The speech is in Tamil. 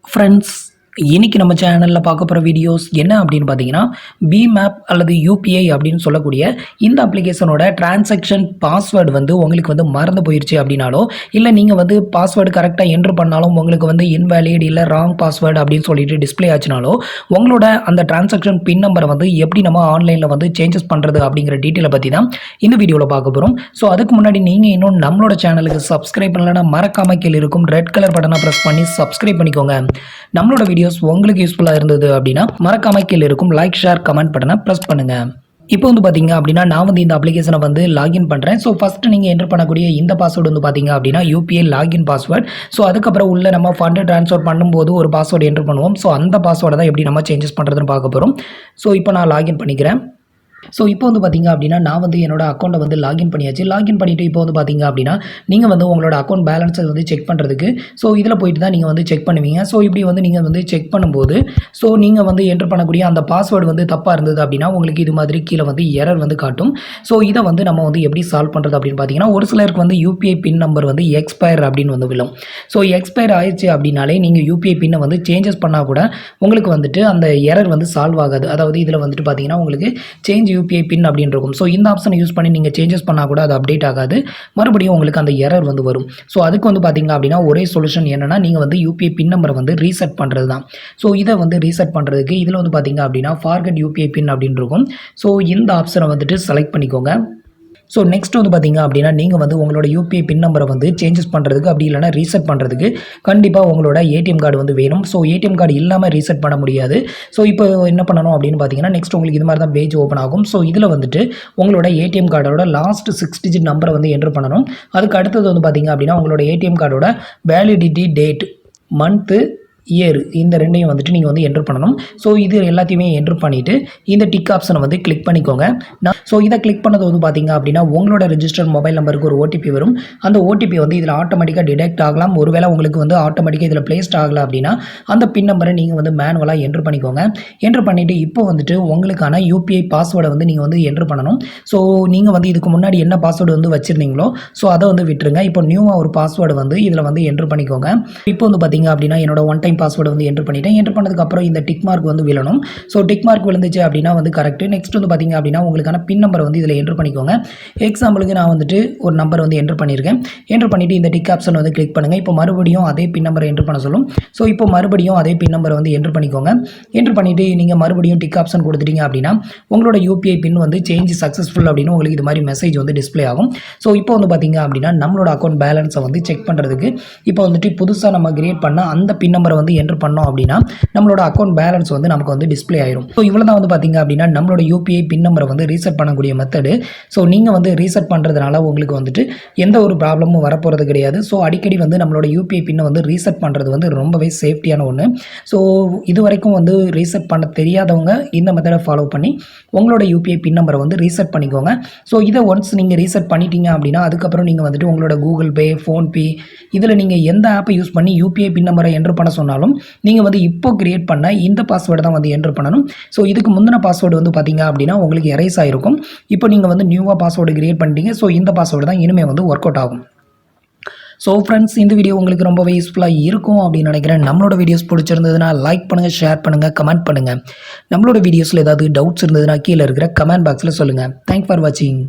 ஃப்ரெண்ட்ஸ் இன்னைக்கு நம்ம சேனலில் பார்க்க போகிற வீடியோஸ் என்ன அப்படின்னு பார்த்தீங்கன்னா பிமேப் அல்லது யூபிஐ அப்படின்னு சொல்லக்கூடிய இந்த அப்ளிகேஷனோட டிரான்சாக்ஷன் பாஸ்வேர்டு வந்து உங்களுக்கு வந்து மறந்து போயிடுச்சு அப்படின்னாலோ இல்லை நீங்கள் வந்து பாஸ்வேர்டு கரெக்டாக என்ட்ரு பண்ணாலும் உங்களுக்கு வந்து இன்வேலிட் இல்லை ராங் பாஸ்வேர்டு அப்படின்னு சொல்லிட்டு டிஸ்பிளே ஆச்சுனாலோ உங்களோட அந்த டிரான்சாக்ஷன் பின் நம்பரை வந்து எப்படி நம்ம ஆன்லைனில் வந்து சேஞ்சஸ் பண்ணுறது அப்படிங்கிற டீட்டெயிலை பற்றி தான் இந்த வீடியோவில் பார்க்க போகிறோம். ஸோ அதுக்கு முன்னாடி நீங்கள் இன்னும் நம்மளோட சேனலுக்கு சப்ஸ்கிரைப் பண்ணலன்னா மறக்காம கீழே இருக்கும் ரெட் கலர் பட்டனை ப்ரெஸ் பண்ணி சப்ஸ்கிரைப் பண்ணிக்கோங்க. நம்மளோட வீடியோஸ் உங்களுக்கு யூஸ்ஃபுல்லாக இருந்தது அப்படின்னா மறக்காம கீழே இருக்கும் லைக் ஷேர் கமெண்ட் பட்டனை ப்ரெஸ் பண்ணுங்க. இப்போ வந்து பார்த்தீங்க அப்படின்னா நான் வந்து இந்த அப்ளிகேஷனை வந்து லாகின் பண்ணுறேன். ஸோ ஃபஸ்ட்டு நீங்கள் என்டர் பண்ணக்கூடிய இந்த பாஸ்வேர்டு வந்து பார்த்தீங்க அப்படின்னா யூபிஐ லாகின் பாஸ்வேர்டு. ஸோ அதுக்கப்புறம் உள்ள நம்ம ஃபண்டு ட்ரான்ஸ்ஃபர் பண்ணும்போது ஒரு பாஸ்வேர்டு என்டர் பண்ணுவோம். ஸோ அந்த பாஸ்வேர்டை தான் எப்படி நம்ம சேஞ்சஸ் பண்ணுறதுன்னு பார்க்க போகிறோம். ஸோ இப்போ நான் லாகின் பண்ணிக்கிறேன். ஸோ இப்போ வந்து பார்த்தீங்க அப்படின்னா நான் வந்து என்னோட அக்கௌண்ட்டை வந்து லாகின் பண்ணியாச்சு. லாகின் பண்ணிவிட்டு இப்போ வந்து பார்த்தீங்க அப்படின்னா நீங்கள் வந்து உங்களோட அக்கௌண்ட் பேலன்ஸை வந்து செக் பண்ணுறதுக்கு ஸோ இதில் போயிட்டு தான் நீங்கள் வந்து செக் பண்ணுவீங்க. ஸோ இப்படி வந்து நீங்கள் வந்து செக் பண்ணும்போது ஸோ நீங்கள் வந்து என்டர் பண்ணக்கூடிய அந்த பாஸ்வேர்டு வந்து தப்பாக இருந்தது அப்படின்னா உங்களுக்கு இது மாதிரி கீழே வந்து எரர் வந்து காட்டும். ஸோ இதை வந்து நம்ம வந்து எப்படி சால்வ் பண்ணுறது அப்படின்னு பார்த்தீங்கன்னா ஒரு சிலருக்கு வந்து யூபிஐ பின் நம்பர் வந்து எக்ஸ்பயர் அப்படின்னு வந்து விழும். ஸோ எக்ஸ்பயர் ஆயிடுச்சு அப்படின்னாலே நீங்கள் யூபிஐ பின்னை வந்து சேஞ்சஸ் பண்ணால் கூட உங்களுக்கு வந்துட்டு அந்த எரர் வந்து சால்வ் ஆகாது. அதாவது இதில் வந்துட்டு பார்த்தீங்கன்னா உங்களுக்கு சேஞ்ச் யூபிஐ பின் அப்படின்னு இருக்கும். ஸோ இந்த ஆப்ஷனை யூஸ் பண்ணி நீங்கள் சேஞ்சஸ் பண்ணால் கூட அது அப்டேட் ஆகாது. மறுபடியும் உங்களுக்கு அந்த எரர் வந்து வரும். ஸோ அதுக்கு வந்து பார்த்தீங்க அப்படின்னா ஒரே சொல்யூஷன் என்னென்னா நீங்கள் வந்து யூபிஐ பின் நம்பரை வந்து ரீசெட் பண்ணுறது தான். ஸோ இதை வந்து ரீசெட் பண்ணுறதுக்கு இதில் வந்து பார்த்தீங்க அப்படின்னா ஃபார்கெட் யூபிஐ பின் அப்படின்னு இருக்கும். ஸோ இந்த ஆப்ஷனை வந்துட்டு செலக்ட் பண்ணிக்கோங்க. ஸோ நெக்ஸ்ட் வந்து பார்த்தீங்க அப்படின்னா நீங்கள் வந்து உங்களோட யூபிஐ பின் நம்பரை வந்து சேஞ்சஸ் பண்ணுறதுக்கு அப்படி இல்லைனா ரீசெட் பண்ணுறதுக்கு கண்டிப்பாக உங்களோட ஏடிஎம் கார்டு வந்து வேணும். ஸோ ஏடிஎம் கார்டு இல்லாமல் ரீசெட் பண்ண முடியாது. ஸோ இப்போ என்ன பண்ணணும் அப்படின்னு பார்த்தீங்கன்னா நெக்ஸ்ட் உங்களுக்கு இது மாதிரி தான் பேஜ் ஓப்பன் ஆகும். ஸோ இதில் வந்துட்டு உங்களோட ஏடிஎம் கார்டோட லாஸ்ட் 6 டிஜிட் நம்பரை வந்து என்டர் பண்ணணும். அதுக்கு அடுத்தது வந்து பார்த்தீங்க அப்படின்னா உங்களோட ஏடிஎம் கார்டோட வேலிடிட்டி டேட், மந்த்து, இயர் இந்த ரெண்டையும் வந்துட்டு நீங்கள் வந்து என்டர் பண்ணணும். ஸோ இது எல்லாத்தையுமே என்டர் பண்ணிவிட்டு இந்த டிக் ஆப்ஷனை வந்து கிளிக் பண்ணிக்கோங்க. ஸோ இதை கிளிக் பண்ணது வந்து பார்த்தீங்க அப்படின்னா உங்களோட ரெஜிஸ்டர்ட் மொபைல் நம்பருக்கு ஒரு ஓடிபி வரும். அந்த ஓடிபி வந்து இதில் ஆட்டோமேட்டிக்காக டிடெக்ட் ஆகலாம். ஒருவேளை உங்களுக்கு வந்து ஆட்டோமேட்டிக்காக இதில் பிளேஸ்ட் ஆகலை அப்படின்னா அந்த பின் நம்பரை நீங்கள் வந்து மேனுவலாக என்டர் பண்ணிக்கோங்க. என்டர் பண்ணிவிட்டு இப்போ வந்துட்டு உங்களுக்கான யூபிஐ பாஸ்வேர்டை வந்து நீங்கள் வந்து என்டர் பண்ணணும். ஸோ நீங்கள் வந்து இதுக்கு முன்னாடி என்ன பாஸ்வேர்டு வந்து வச்சுருந்தீங்களோ ஸோ அதை வந்து விட்டுருங்க. இப்போ நியூவாக ஒரு பாஸ்வேர்டு வந்து இதில் வந்து என்டர் பண்ணிக்கோங்க. இப்போ வந்து பார்த்தீங்க அப்படின்னா என்னோட ஒன் டைம் பாஸ்வேர்டு வந்து என்டர் பண்ணிட்டேன். என்டர் பண்ணதுக்கப்புறம் இந்த டிக் மார்க் வந்து விழணும். ஸோ டிக் மார்க் விழுந்துச்சு அப்படின்னா வந்து கரெக்ட். நெக்ஸ்ட் வந்து பார்த்தீங்க அப்படின்னா உங்களுக்கான பின் நம்பர் வந்து இதில் என்டர் பண்ணிக்கோங்க. எக்ஸாம்பிளுக்கு நான் வந்துட்டு ஒரு நம்பர் வந்து என்டர் பண்ணியிருக்கேன். என்டர் பண்ணிவிட்டு இந்த டிக் ஆப்ஷன் வந்து கிளிக் பண்ணுங்கள். இப்போ மறுபடியும் அதே பின் நம்பரை என்டர் பண்ண சொல்லும். ஸோ இப்போ மறுபடியும் அதே பின் நம்பரை வந்து என்டர் பண்ணிக்கோங்க. என்டர் பண்ணிவிட்டு நீங்கள் மறுபடியும் டிக் ஆப்ஷன் கொடுத்துட்டீங்க அப்படின்னா உங்களோட யூபிஐ பின் வந்து சேஞ்ச் சக்ஸஸ்ஃபுல் அப்படின்னு உங்களுக்கு இது மாதிரி மெசேஜ் வந்து டிஸ்பிளே ஆகும். ஸோ இப்போ வந்து பார்த்தீங்க அப்படின்னா நம்மளோட அக்கௌண்ட் பேலன்ஸை வந்து செக் பண்ணுறதுக்கு இப்போ வந்துட்டு புதுசாக நம்ம கிரியேட் பண்ண அந்த பின் நம்பரை வந்து என்டர் பண்ணோம் அப்படின்னா நம்மளோட அக்கௌண்ட் பேலன்ஸ் வந்து நமக்கு வந்து டிஸ்பிளே ஆயிரும். ஸோ இவ்வளோ தான் வந்து பார்த்தீங்க அப்படின்னா நம்மளோட யூபிஐ பின் நம்பரை வந்து ரீசெட் பண்ணக்கூடிய மெத்தடு. ஸோ நீங்கள் வந்து ரீசெட் பண்ணுறதுனால உங்களுக்கு வந்துட்டு எந்த ஒரு ப்ராப்ளமும் வரப்போகிறது கிடையாது. ஸோ அடிக்கடி வந்து நம்மளோட யூபிஐ பின்னை வந்து ரீசெட் பண்ணுறது வந்து ரொம்பவே சேஃப்டியான ஒன்று. ஸோ இது வரைக்கும் வந்து ரீசெட் பண்ண தெரியாதவங்க இந்த மெத்தடை ஃபாலோ பண்ணி உங்களோட யூபிஐ பின் நம்பரை வந்து ரீசெட் பண்ணிக்கோங்க. ஸோ இதை ஒன்ஸ் நீங்கள் ரீசெட் பண்ணிட்டீங்க அப்படின்னா அதுக்கப்புறம் நீங்கள் வந்துட்டு உங்களோட கூகுள் பே, ஃபோன்பே இதில் நீங்கள் எந்த ஆப்பை யூஸ் பண்ணி யூபிஐ பின் நம்பரை என்டர் பண்ண சொன்னாலும் நீங்கள் வந்து இப்போ கிரியேட் பண்ண இந்த பாஸ்வேர்டை தான் வந்து என்டர் பண்ணணும். ஸோ இதுக்கு முந்தின பாஸ்வேர்டு வந்து பார்த்தீங்க அப்படின்னா உங்களுக்கு எரேஸ் ஆகிருக்கும். இப்போ நீங்கள் வந்து நியூவாக பாஸ்வேர்டு கிரியேட் பண்ணிட்டீங்க. ஸோ இந்த பாஸ்வேர்டு தான் இனிமேல் வந்து ஒர்க் அவுட் ஆகும். ஸோ ஃப்ரெண்ட்ஸ் இந்த வீடியோ உங்களுக்கு ரொம்பவே யூஸ்ஃபுல்லாக இருக்கும் அப்படின்னு நினைக்கிறேன். நம்மளோட வீடியோஸ் பிடிச்சிருந்ததுன்னா லைக் பண்ணுங்கள், ஷேர் பண்ணுங்கள், கமெண்ட் பண்ணுங்கள். நம்மளோட வீடியோஸில் ஏதாவது டவுட்ஸ் இருந்ததுன்னா கீழே இருக்கிற கமெண்ட் பாக்ஸில் சொல்லுங்கள். தேங்க்ஸ் ஃபார் வாட்சிங்.